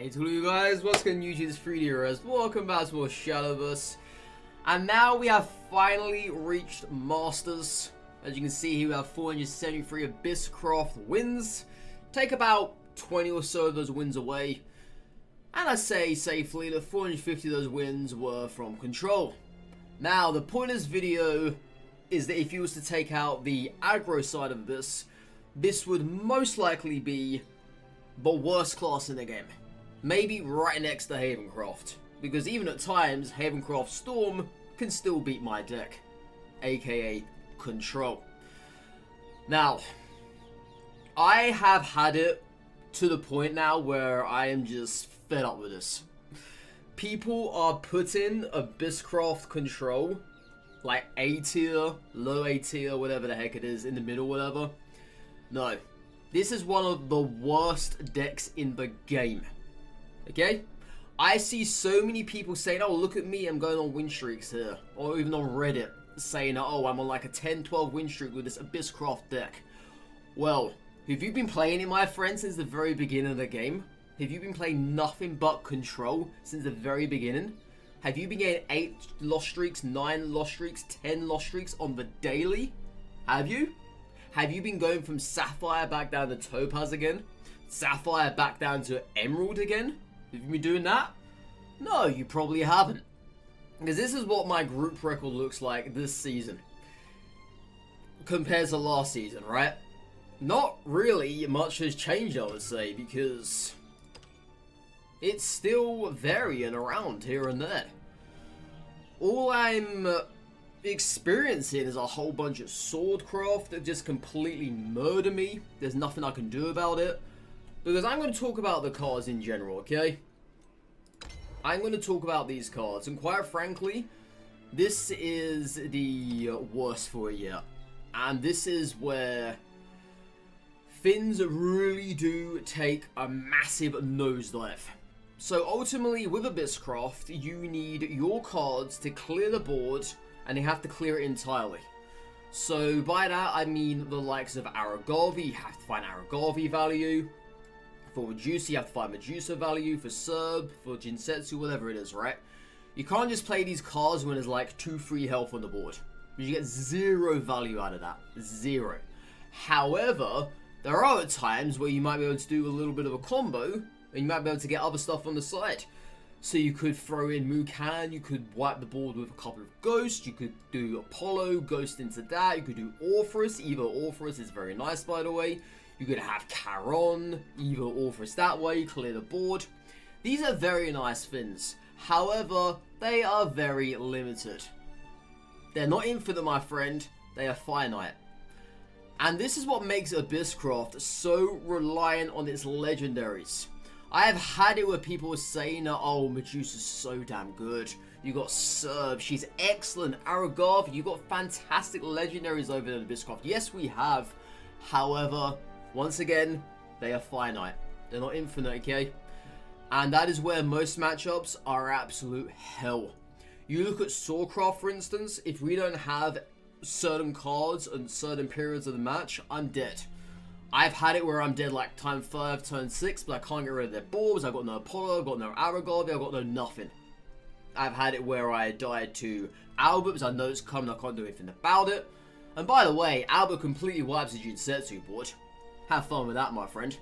Hey to all you guys, what's going on YouTube, it's 3D. Welcome back to more Shadowverse. And now we have finally reached Masters. As you can see here, we have 473 Abysscraft wins. Take about 20 or so of those wins away. And I say safely that 450 of those wins were from control. Now, the point of this video is that if you was to take out the aggro side of this would most likely be the worst class in the game. Maybe right next to Abysscraft, because even at times, Abysscraft Storm can still beat my deck, aka Control. Now, I have had it to the point now where I am just fed up with this. People are putting Abysscraft Control, like A tier, low A tier, whatever the heck it is, in the middle, whatever. No, this is one of the worst decks in the game. Okay? I see so many people saying, oh, look at me, I'm going on win streaks here. Or even on Reddit, saying, oh, I'm on like a 10-12 win streak with this Abysscraft deck. Well, have you been playing it, my friend, since the very beginning of the game? Have you been playing nothing but Control since the very beginning? Have you been getting 8 loss streaks, 9 loss streaks, 10 loss streaks on the daily? Have you? Have you been going from Sapphire back down to Topaz again? Sapphire back down to Emerald again? Have you been doing that? No, you probably haven't. Because this is what my group record looks like this season. Compared to last season, right? Not really much has changed, I would say, because it's still varying around here and there. All I'm experiencing is a whole bunch of swordcraft that just completely murder me. There's nothing I can do about it. Because I'm going to talk about the cards in general, okay? I'm going to talk about these cards, and quite frankly, this is the worst for a year. And this is where things really do take a massive nosedive. So ultimately, with Abysscraft, you need your cards to clear the board, and they have to clear it entirely. So by that, I mean the likes of Aragavi, you have to find Aragavi value. For Medusa, you have to find Medusa value. For Serb, for Jinsetsu, whatever it is, right? You can't just play these cards when there's like 2-3 health on the board. You get 0 value out of that. 0. However, there are times where you might be able to do a little bit of a combo, and you might be able to get other stuff on the side. So you could throw in Mukan, you could wipe the board with a couple of Ghosts, you could do Apollo, Ghost into that, you could do Orpheus. Either Orpheus is very nice, by the way. You could have Charon, either Orpheus that way, clear the board. These are very nice things. However, they are very limited. They're not infinite, my friend. They are finite. And this is what makes Abysscraft so reliant on its legendaries. I have had it where people are saying, oh, Medusa's so damn good. You got Serb, she's excellent. Aragav, you got fantastic legendaries over in Abysscraft. Yes, we have. However, once again, they are finite. They're not infinite, okay? And that is where most matchups are absolute hell. You look at Swordcraft, for instance. If we don't have certain cards and certain periods of the match, I'm dead. I've had it where I'm dead like time 5, turn 6, but I can't get rid of their boards. I've got no Apollo, I've got no Aragavi, I've got no nothing. I've had it where I died to Albert because I know it's coming, I can't do anything about it. And by the way, Albert completely wipes the Jinsetsu board. Have fun with that, my friend.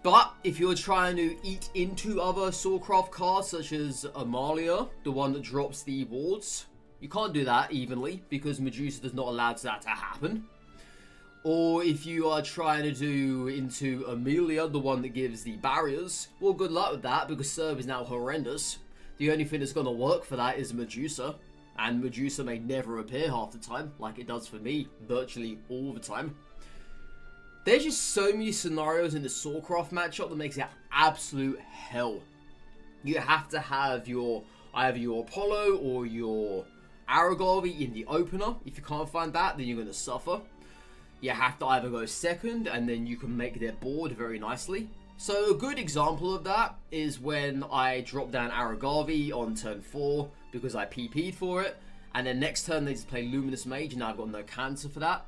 But if you're trying to eat into other Swordcraft cards, such as Amalia, the one that drops the wards, you can't do that evenly, because Medusa does not allow that to happen. Or if you are trying to do into Amelia, the one that gives the barriers, well, good luck with that, because Serb is now horrendous. The only thing that's going to work for that is Medusa. And Medusa may never appear half the time, like it does for me, virtually all the time. There's just so many scenarios in the Swordcraft matchup that makes it absolute hell. You have to have either your Apollo or your Aragavi in the opener. If you can't find that, then you're going to suffer. You have to either go second, and then you can make their board very nicely. So a good example of that is when I dropped down Aragavi on turn 4 because I PP'd for it. And then next turn they just play Luminous Mage, and now I've got no cancer for that.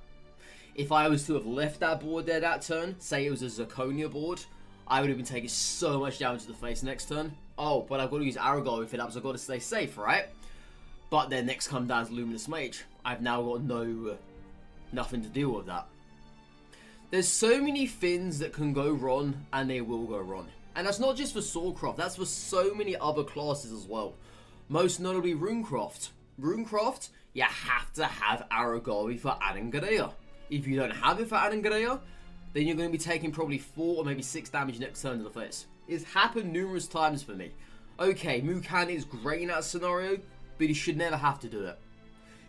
If I was to have left that board there that turn, say it was a Zirconia board, I would have been taking so much damage to the face next turn. Oh, but I've got to use Aragorn if it happens. I've got to stay safe, right? But then next come down to Luminous Mage. I've now got nothing to deal with that. There's so many things that can go wrong, and they will go wrong. And that's not just for Swordcraft, that's for so many other classes as well. Most notably Runecraft. Runecraft, you have to have Aragorn for Anangarea. If you don't have it for Anangarea, then you're going to be taking probably 4 or maybe 6 damage next turn to the face. It's happened numerous times for me. Okay, Mukan is great in that scenario, but you should never have to do it.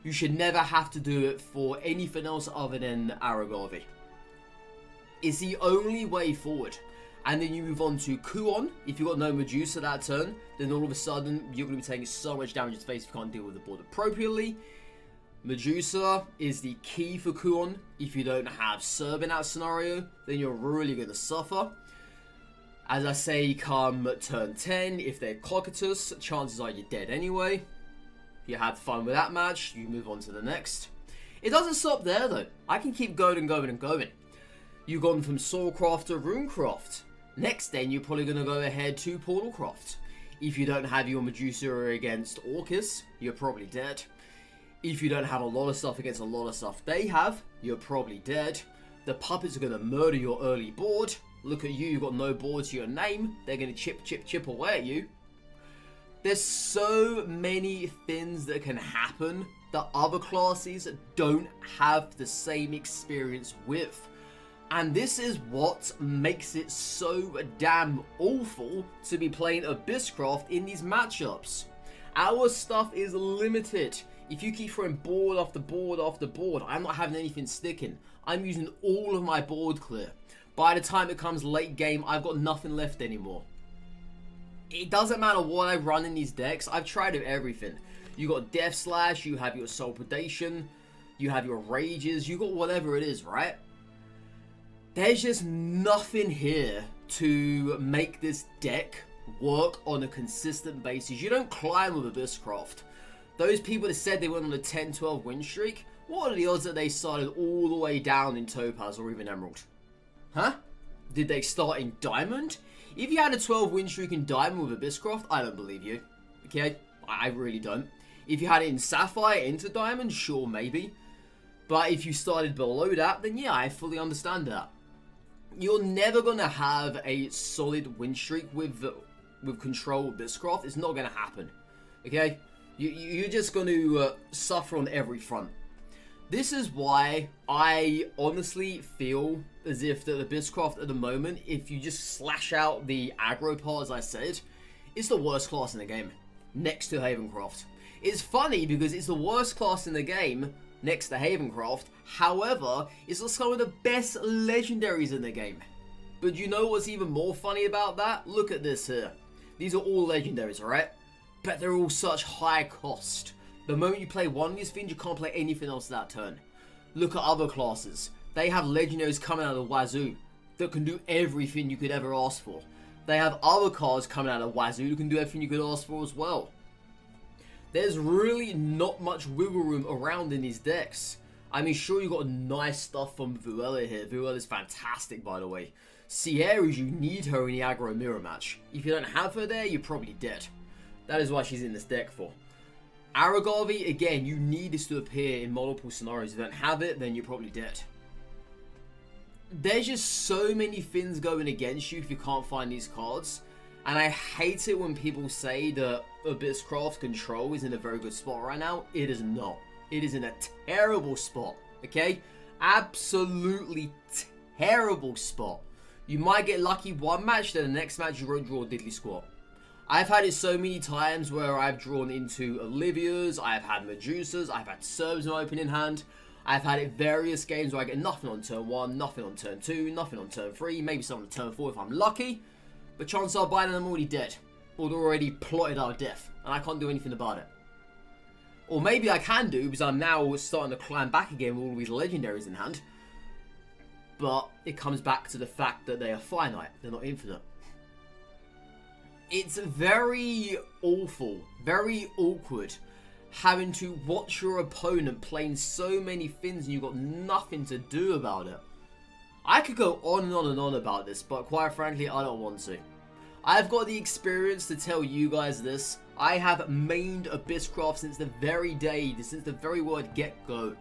You should never have to do it for anything else other than Aragorn. It's the only way forward. And then you move on to Kuon. If you've got no Medusa that turn, then all of a sudden you're going to be taking so much damage to the face if you can't deal with the board appropriately. Medusa is the key for Kuon. If you don't have Serb in that scenario, then you're really going to suffer. As I say, come turn 10, if they're Cocytus, chances are you're dead anyway. You had fun with that match, you move on to the next. It doesn't stop there though. I can keep going and going and going. You've gone from Swordcraft to Runecraft. Next then, you're probably going to go ahead to Portalcraft. If you don't have your Medusa against Orcus, you're probably dead. If you don't have a lot of stuff against a lot of stuff they have, you're probably dead. The puppets are going to murder your early board. Look at you, you've got no board to your name. They're going to chip away at you. There's so many things that can happen that other classes don't have the same experience with. And this is what makes it so damn awful to be playing Abysscraft in these matchups. Our stuff is limited. If you keep throwing board after board after board, I'm not having anything sticking. I'm using all of my board clear. By the time it comes late game, I've got nothing left anymore. It doesn't matter what I run in these decks. I've tried everything. You got Death Slash, you have your Soul Predation, you have your Rages, you got whatever it is, right? There's just nothing here to make this deck work on a consistent basis. You don't climb with Abysscraft. Those people that said they went on a 10-12 win streak, what are the odds that they started all the way down in Topaz or even Emerald? Huh? Did they start in Diamond? If you had a 12 win streak in Diamond with Abysscraft, I don't believe you. Okay? I really don't. If you had it in Sapphire into Diamond, sure, maybe. But if you started below that, then yeah, I fully understand that. You're never going to have a solid win streak with Control Abysscraft. It's not going to happen. Okay? You're just going to suffer on every front. This is why I honestly feel as if that Abysscraft at the moment, if you just slash out the aggro part as I said, it's the worst class in the game. Next to Havencraft. It's funny because it's the worst class in the game next to Havencraft. However, it's also some of the best legendaries in the game. But you know what's even more funny about that? Look at this here. These are all legendaries, alright? But they're all such high cost. The moment you play one of these things, you can't play anything else that turn. Look at other classes. They have legendaries coming out of the wazoo that can do everything you could ever ask for. They have other cards coming out of the wazoo that can do everything you could ask for as well. There's really not much wiggle room around in these decks. I mean, sure, you got nice stuff from Vuela here. Vuela's fantastic, by the way. Sierras, you need her in the aggro mirror match. If you don't have her there, you're probably dead. That is why she's in this deck for. Aragorn, again, you need this to appear in multiple scenarios. If you don't have it, then you're probably dead. There's just so many things going against you if you can't find these cards. And I hate it when people say that Abysscraft Control is in a very good spot right now. It is not. It is in a terrible spot. Okay? Absolutely terrible spot. You might get lucky one match, then the next match you won't draw a diddly squat. I've had it so many times where I've drawn into Olivia's, I've had Medusas, I've had Serbs in my opening hand. I've had it various games where I get nothing on turn 1, nothing on turn 2, nothing on turn 3, maybe something on turn 4 if I'm lucky. But chances are by then I'm already dead. Or they're already plotted our death. And I can't do anything about it. Or maybe I can do because I'm now starting to climb back again with all these legendaries in hand. But it comes back to the fact that they are finite. They're not infinite. It's very awful. Very awkward. Having to watch your opponent playing so many things and you've got nothing to do about it. I could go on and on and on about this, but quite frankly, I don't want to. I've got the experience to tell you guys this. I have mained Abysscraft since the very day, since the very word get-go.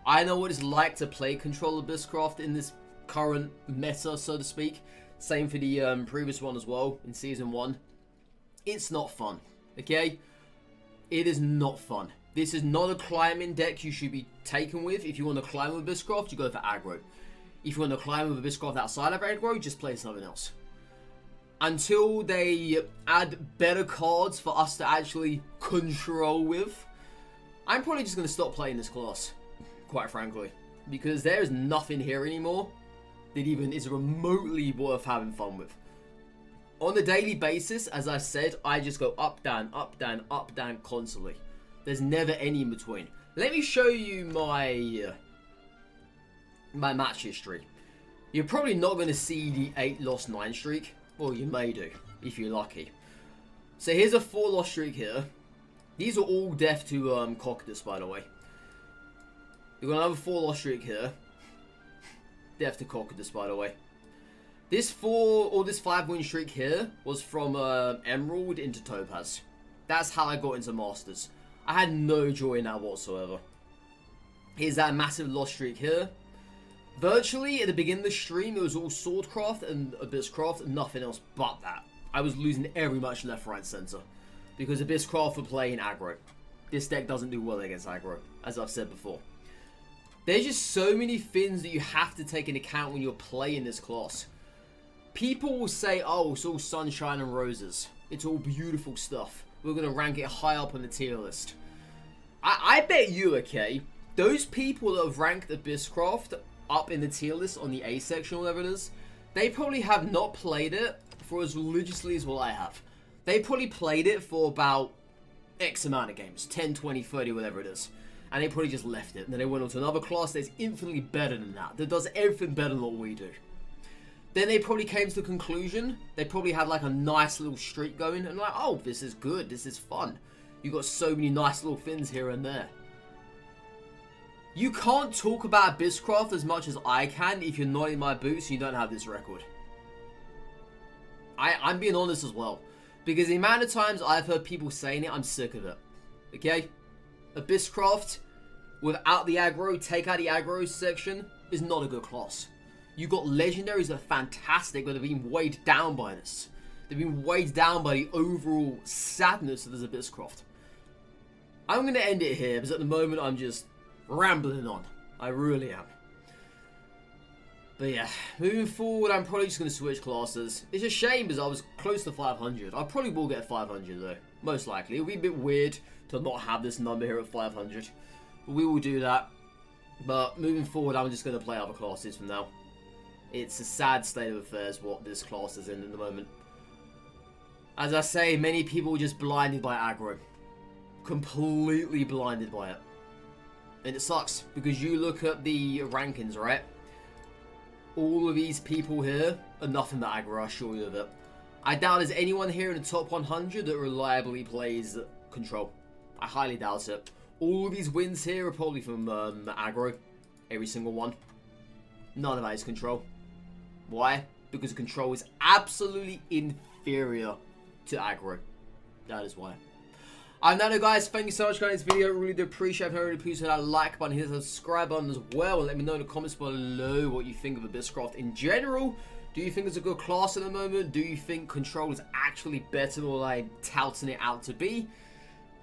I know what it's like to play control Abysscraft in this current meta, so to speak. Same for the previous one as well, in Season 1. It's not fun, okay? It is not fun. This is not a climbing deck you should be taken with. If you want to climb with Abysscraft, you go for aggro. If you want to climb with Abysscraft outside of aggro, just play something else. Until they add better cards for us to actually control with, I'm probably just going to stop playing this class, quite frankly. Because there is nothing here anymore that even is remotely worth having fun with. On a daily basis, as I said, I just go up, down, up, down, up, down constantly. There's never any in between. Let me show you my match history. You're probably not going to see the 8 loss 9 streak. Well, you may do, if you're lucky. So here's a 4 loss streak here. These are all death to Cocktus, by the way. You've got another 4 loss streak here. Death to Cocktus, by the way. This 5 win streak here was from Emerald into Topaz. That's how I got into Masters. I had no joy in that whatsoever. Here's that massive loss streak here. Virtually, at the beginning of the stream, it was all Swordcraft and Abysscraft, and nothing else but that. I was losing every match left, right, center. Because Abysscraft were playing aggro. This deck doesn't do well against aggro, as I've said before. There's just so many things that you have to take into account when you're playing this class. People will say, oh, it's all sunshine and roses. It's all beautiful stuff. We're going to rank it high up on the tier list. I bet you, okay, those people that have ranked Abysscraft up in the tier list on the A section or whatever it is, they probably have not played it for as religiously as what I have. They probably played it for about X amount of games, 10, 20, 30, whatever it is. And they probably just left it. And then they went on to another class that's infinitely better than that does everything better than what we do. Then they probably came to the conclusion, they probably had like a nice little streak going, and like, oh, this is good, this is fun. You got so many nice little things here and there. You can't talk about Abysscraft as much as I can if you're not in my boots and you don't have this record. I'm being honest as well. Because the amount of times I've heard people saying it, I'm sick of it. Okay? Abysscraft, without the aggro, take out the aggro section, is not a good class. You got legendaries that are fantastic, but they've been weighed down by this. They've been weighed down by the overall sadness that is Abysscraft. I'm going to end it here, because at the moment I'm just rambling on. I really am. But yeah, moving forward, I'm probably just going to switch classes. It's a shame because I was close to 500. I probably will get 500 though, most likely. It'll be a bit weird to not have this number here at 500. But we will do that. But moving forward, I'm just going to play other classes from now. It's a sad state of affairs what this class is in the moment. As I say, many people are just blinded by aggro. Completely blinded by it. And it sucks, because you look at the rankings, right? All of these people here are nothing but aggro, I assure you of it. I doubt there's anyone here in the top 100 that reliably plays control. I highly doubt it. All of these wins here are probably from aggro. Every single one. None of that is control. Why? Because control is absolutely inferior to aggro. That is why. And now, guys, thank you so much for this video. Really do appreciate it. Really appreciate that like button, hit the subscribe button as well. And let me know in the comments below what you think of Abysscraft in general. Do you think it's a good class at the moment? Do you think control is actually better than what I'm touting it out to be?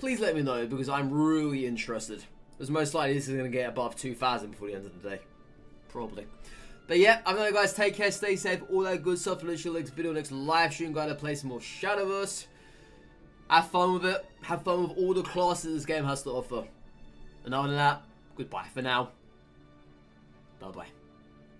Please let me know, because I'm really interested. Because most likely this is going to get above 2,000 before the end of the day. Probably. But yeah, I know, guys, take care, stay safe, all that good stuff. Until next video, next live stream, gotta play some more Shadowverse. Have fun with it. Have fun with all the classes this game has to offer. And other than that, goodbye for now. Bye-bye.